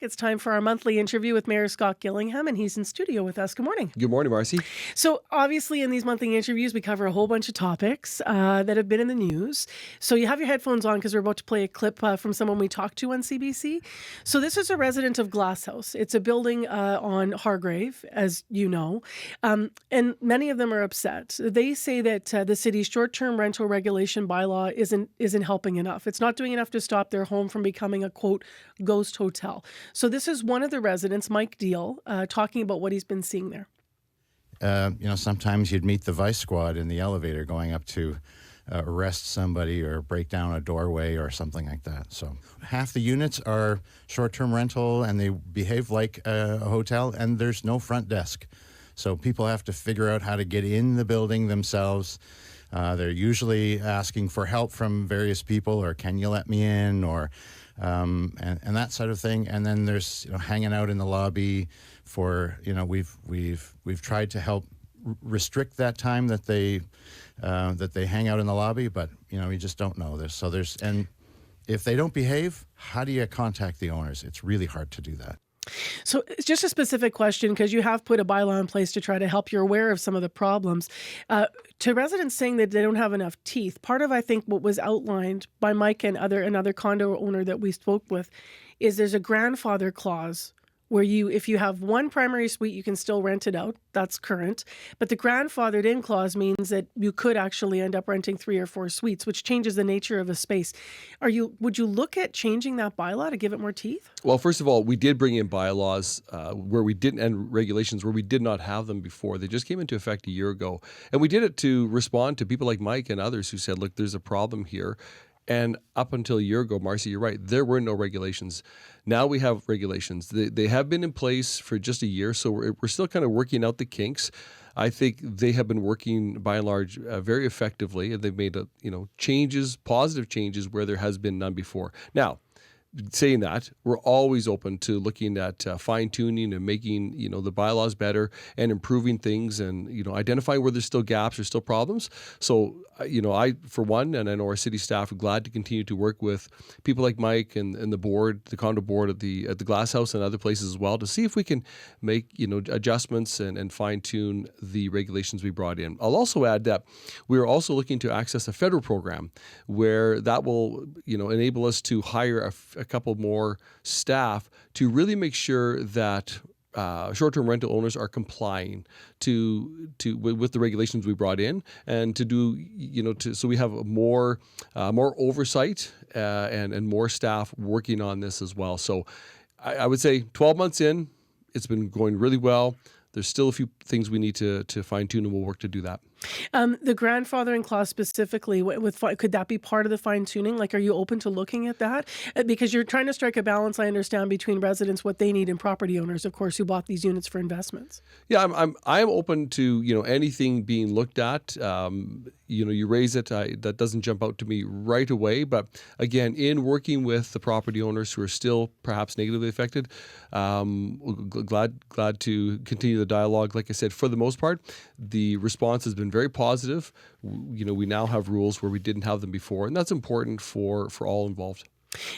It's time for our monthly interview with Mayor Scott Gillingham, and he's in studio with us. Good morning. Good morning, Marcy. So, obviously, in these monthly interviews, we cover a whole bunch of topics that have been in the news. So, you have your headphones on because we're about to play a clip from someone we talked to on CBC. So, this is a resident of Glasshouse. It's a building on Hargrave, as you know, and many of them are upset. They say that the city's short-term rental regulation bylaw isn't helping enough. It's not doing enough to stop their home from becoming a, quote, ghost hotel. So this is one of the residents, Mike Deal, talking about what he's been seeing there. Sometimes you'd meet the vice squad in the elevator going up to arrest somebody or break down a doorway or something like that. So half the units are short-term rental and they behave like a hotel, and there's no front desk. So people have to figure out how to get in the building themselves. They're usually asking for help from various people, or can you let me in, or and that sort of thing. And then there's hanging out in the lobby for we've tried to help restrict that time that they hang out in the lobby, but you just don't know this. So and if they don't behave, how do you contact the owners? It's really hard to do that. So it's just a specific question, because you have put a bylaw in place to try to help. You're aware of some of the problems. To residents saying that they don't have enough teeth, part of, I think, what was outlined by Mike and another condo owner that we spoke with is there's a grandfather clause where if you have one primary suite, you can still rent it out. That's current. But the grandfathered in clause means that you could actually end up renting 3 or 4 suites, which changes the nature of a space. Would you look at changing that bylaw to give it more teeth? Well, first of all, we did bring in bylaws where we didn't, and regulations where we did not have them before. They just came into effect a year ago. And we did it to respond to people like Mike and others who said, look, there's a problem here. And up until a year ago, Marcy, you're right, there were no regulations. Now we have regulations. They have been in place for just a year, so we're still kind of working out the kinks. I think they have been working, by and large, very effectively, and they've made changes, positive changes, where there has been none before. Now, saying that, we're always open to looking at fine-tuning and making the bylaws better and improving things, and identifying where there's still gaps or still problems. So I, for one, and I know our city staff, are glad to continue to work with people like Mike and the board, the condo board at the Glasshouse and other places as well, to see if we can make adjustments and fine-tune the regulations we brought in. I'll also add that we are also looking to access a federal program where that will enable us to hire a couple more staff to really make sure that short-term rental owners are complying with the regulations we brought in, and to do so we have more oversight and more staff working on this as well. So I would say 12 months in, it's been going really well. There's still a few things we need to fine-tune, and we'll work to do that. The grandfathering clause specifically, could that be part of the fine-tuning? Like, are you open to looking at that? Because you're trying to strike a balance, I understand, between residents, what they need, and property owners, of course, who bought these units for investments. Yeah, I'm open to anything being looked at. You raise it, that doesn't jump out to me right away. But again, in working with the property owners who are still perhaps negatively affected, glad to continue the dialogue. Like I said, for the most part, the response has been very positive. We now have rules where we didn't have them before, and that's important for all involved.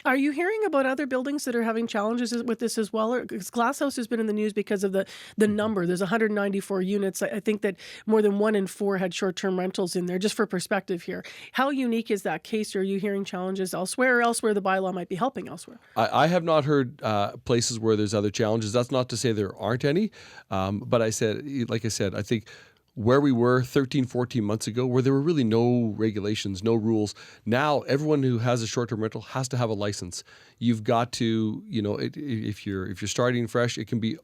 Are you hearing about other buildings that are having challenges with this as well? Because Glasshouse has been in the news because of the number. There's 194 units. I think that more than 1 in 4 had short-term rentals in there, just for perspective here. How unique is that case? Are you hearing challenges elsewhere, or elsewhere the bylaw might be helping elsewhere? I have not heard places where there's other challenges. That's not to say there aren't any. But I said, I think where we were 13, 14 months ago, where there were really no regulations, no rules. Now, everyone who has a short-term rental has to have a license. You've got to, if you're starting fresh, it can be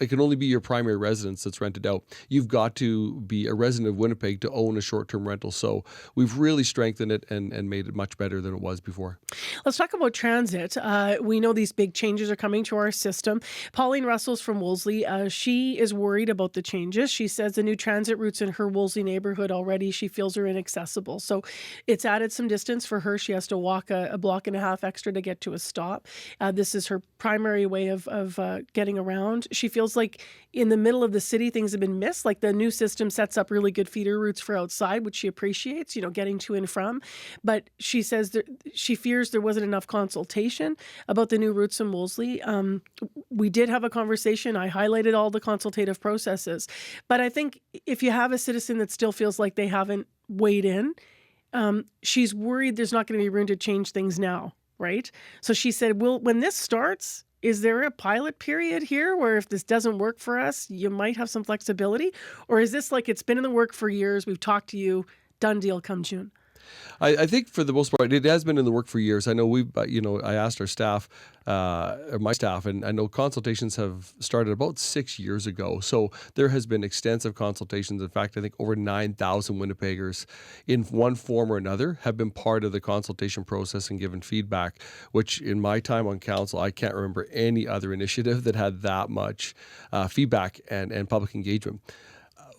it can only be your primary residence that's rented out. You've got to be a resident of Winnipeg to own a short-term rental. So we've really strengthened it and made it much better than it was before. Let's talk about transit. We know these big changes are coming to our system. Pauline Russell's from Wolseley. She is worried about the changes. She says the new transit routes in her Wolseley neighborhood already, she feels are inaccessible. So it's added some distance for her. She has to walk a block and a half extra to get to a stop. This is her primary way of getting around. she feels like in the middle of the city, things have been missed. Like the new system sets up really good feeder routes for outside, which she appreciates, getting to and from. But she says that she fears there wasn't enough consultation about the new routes in Wolseley. We did have a conversation. I highlighted all the consultative processes. But I think if you have a citizen that still feels like they haven't weighed in, she's worried there's not going to be room to change things now, right? So she said, well, when this starts, is there a pilot period here where if this doesn't work for us, you might have some flexibility? Or is this like it's been in the work for years, we've talked to you, done deal come June? I think for the most part, it has been in the work for years. I know I asked our staff, or my staff, and I know consultations have started about 6 years ago. So there has been extensive consultations. In fact, I think over 9,000 Winnipeggers in one form or another have been part of the consultation process and given feedback, which in my time on council, I can't remember any other initiative that had that much feedback and public engagement.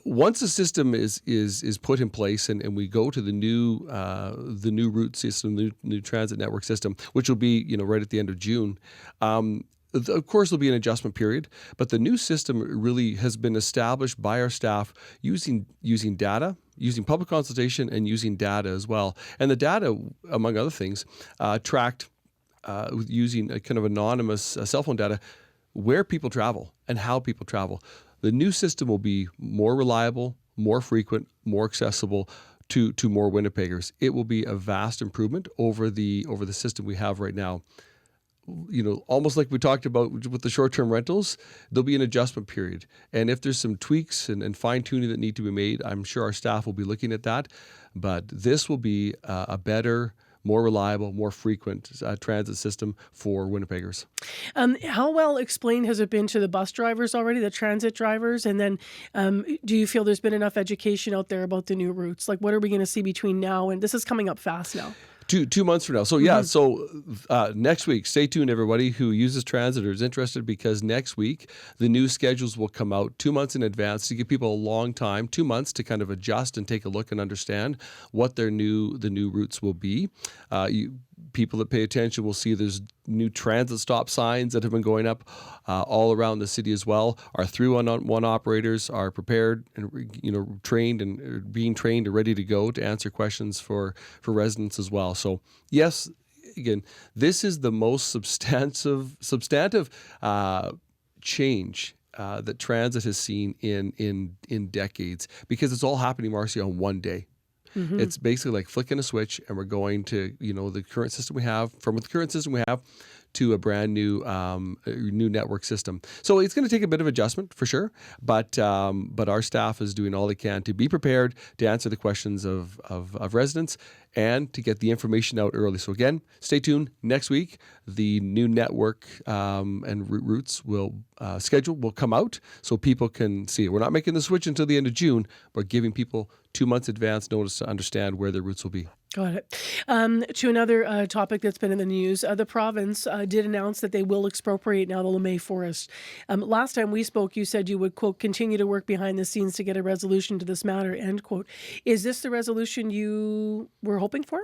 Once the system is put in place and we go to the new route system, the new transit network system, which will be right at the end of June, of course there'll be an adjustment period. But the new system really has been established by our staff using data, using public consultation, and using data as well. And the data, among other things, tracked using a kind of anonymous cell phone data where people travel and how people travel. The new system will be more reliable, more frequent, more accessible to more Winnipeggers. It will be a vast improvement over the system we have right now. Almost like we talked about with the short-term rentals, there'll be an adjustment period. And if there's some tweaks and fine-tuning that need to be made, I'm sure our staff will be looking at that. But this will be a better, more reliable, more frequent transit system for Winnipeggers. How well explained has it been to the bus drivers already, the transit drivers? And then do you feel there's been enough education out there about the new routes? Like what are we going to see between now and this is coming up fast now? 2 months from now. So next week, stay tuned, everybody who uses transit or is interested, because next week the new schedules will come out 2 months in advance to give people a long time, 2 months to kind of adjust and take a look and understand what the new routes will be. People that pay attention will see there's new transit stop signs that have been going up all around the city as well. Our 311 operators are prepared and trained and being trained and ready to go to answer questions for residents as well. So yes, again, this is the most substantive change that transit has seen in decades, because it's all happening, Marcy, on one day. Mm-hmm. It's basically like flicking a switch, and we're going to the current system we have to a brand new new network system. So it's going to take a bit of adjustment for sure, but our staff is doing all they can to be prepared to answer the questions of residents and to get the information out early. So again, stay tuned. Next week, the new network and routes schedule will come out so people can see it. We're not making the switch until the end of June, but giving people 2 months advance notice to understand where their routes will be. Got it. To another topic that's been in the news, the province did announce that they will expropriate now the Lemay Forest. Last time we spoke, you said you would, quote, continue to work behind the scenes to get a resolution to this matter, end quote. Is this the resolution you were hoping for?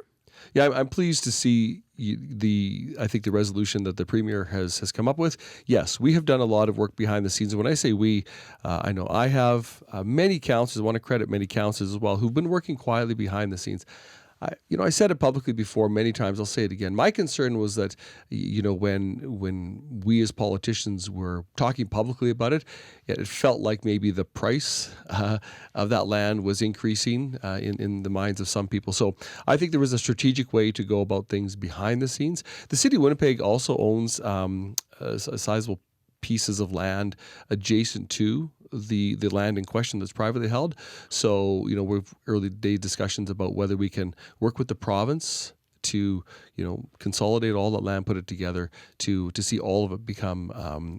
Yeah, I'm pleased to see I think the resolution that the Premier has come up with. Yes, we have done a lot of work behind the scenes. And when I say we, I know I have many councillors, I want to credit many councillors as well, who've been working quietly behind the scenes. I said it publicly before many times. I'll say it again. My concern was that, when we as politicians were talking publicly about it, it felt like maybe the price of that land was increasing in the minds of some people. So I think there was a strategic way to go about things behind the scenes. The city of Winnipeg also owns a sizable pieces of land adjacent to the land in question that's privately held. So, we've early day discussions about whether we can work with the province to, consolidate all that land, put it together to see all of it become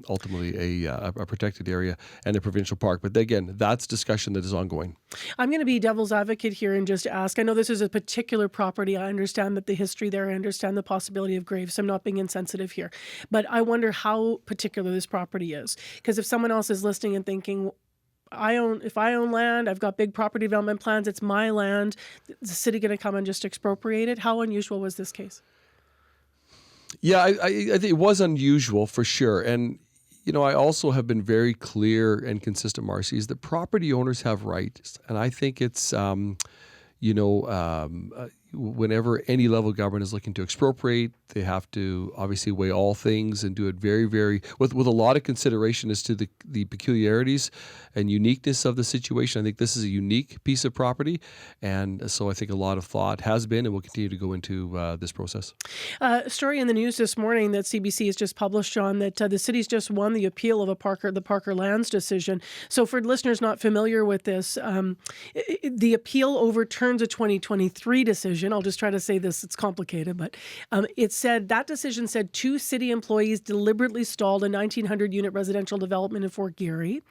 ultimately a protected area and a provincial park. But again, that's discussion that is ongoing. I'm going to be devil's advocate here and just ask, I know this is a particular property. I understand that the history there, I understand the possibility of graves. So I'm not being insensitive here. But I wonder how particular this property is. Because if someone else is listening and thinking, if I own land, I've got big property development plans, it's my land, is the city going to come and just expropriate it? How unusual was this case? Yeah, I think it was unusual for sure. And, I also have been very clear and consistent, Marcy, is that property owners have rights. And I think it's, whenever any level of government is looking to expropriate, they have to obviously weigh all things and do it very, very, with a lot of consideration as to the peculiarities and uniqueness of the situation. I think this is a unique piece of property. And so I think a lot of thought has been and will continue to go into this process. A story in the news this morning that CBC has just published on that the city's just won the appeal of the Parker Lands decision. So for listeners not familiar with this, the appeal overturns a 2023 decision. I'll just try to say this, it's complicated, but that decision said 2 city employees deliberately stalled a 1,900 unit residential development in Fort Garry.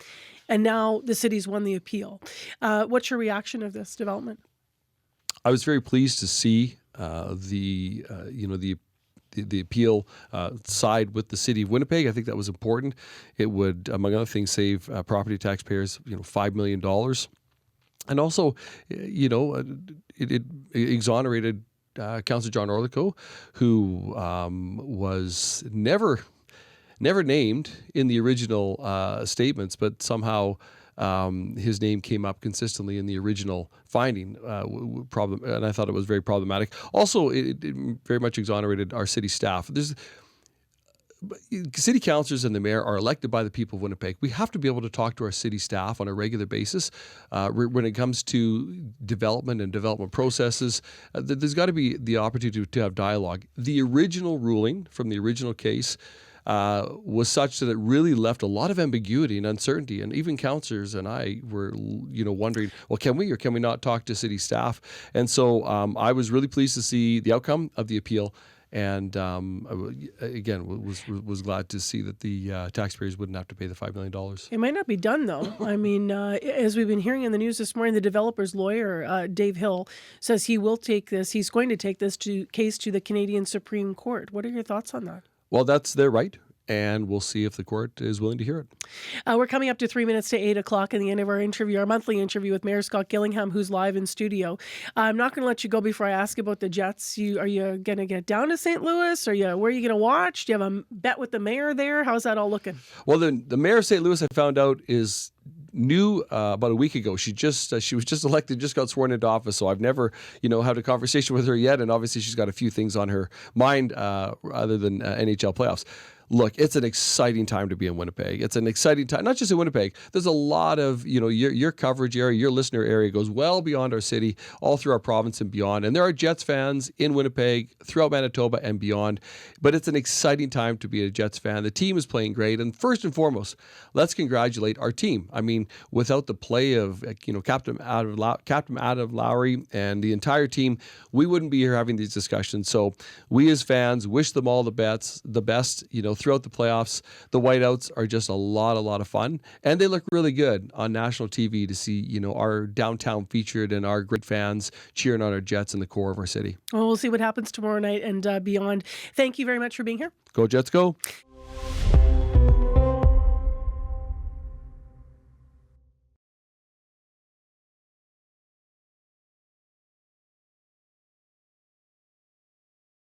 And now the city's won the appeal. What's your reaction of this development? I was very pleased to see the appeal side with the city of Winnipeg. I think that was important. It would, among other things, save property taxpayers $5 million. And also, it exonerated Councillor John Orlico, who was never named in the original statements, but somehow his name came up consistently in the original finding problem, and I thought it was very problematic. Also, it very much exonerated our city staff. City councillors and the mayor are elected by the people of Winnipeg. We have to be able to talk to our city staff on a regular basis when it comes to development and development processes. There's got to be the opportunity to have dialogue. The original ruling from the original case was such that it really left a lot of ambiguity and uncertainty. And even councillors and I were, wondering, well, can we or can we not talk to city staff? And so I was really pleased to see the outcome of the appeal. And again, was glad to see that the taxpayers wouldn't have to pay the $5 million. It might not be done, though. I mean, as we've been hearing in the news this morning, the developer's lawyer, Dave Hill, says he will take this. He's going to take this case to the Canadian Supreme Court. What are your thoughts on that? Well, that's their right. And we'll see if the court is willing to hear it. We're coming up to 3 minutes to 8 o'clock in the end of our interview, our monthly interview with Mayor Scott Gillingham, who's live in studio. I'm not going to let you go before I ask about the Jets. Are you going to get down to St. Louis? Where are you going to watch? Do you have a bet with the mayor there? How's that all looking? Well, the mayor of St. Louis, I found out, is new about a week ago. She was just elected, just got sworn into office. So I've never, had a conversation with her yet. And obviously she's got a few things on her mind other than NHL playoffs. Look, it's an exciting time to be in Winnipeg. It's an exciting time, not just in Winnipeg. There's a lot of, your coverage area, your listener area goes well beyond our city, all through our province and beyond. And there are Jets fans in Winnipeg, throughout Manitoba and beyond. But it's an exciting time to be a Jets fan. The team is playing great. And first and foremost, let's congratulate our team. I mean, without the play of, Captain Adam Lowry and the entire team, we wouldn't be here having these discussions. So we as fans wish them all the best, throughout the playoffs. The whiteouts are just a lot of fun, and they look really good on national TV to see, our downtown featured and our great fans cheering on our Jets in the core of our city. Well, we'll see what happens tomorrow night and beyond. Thank you very much for being here. Go Jets, go.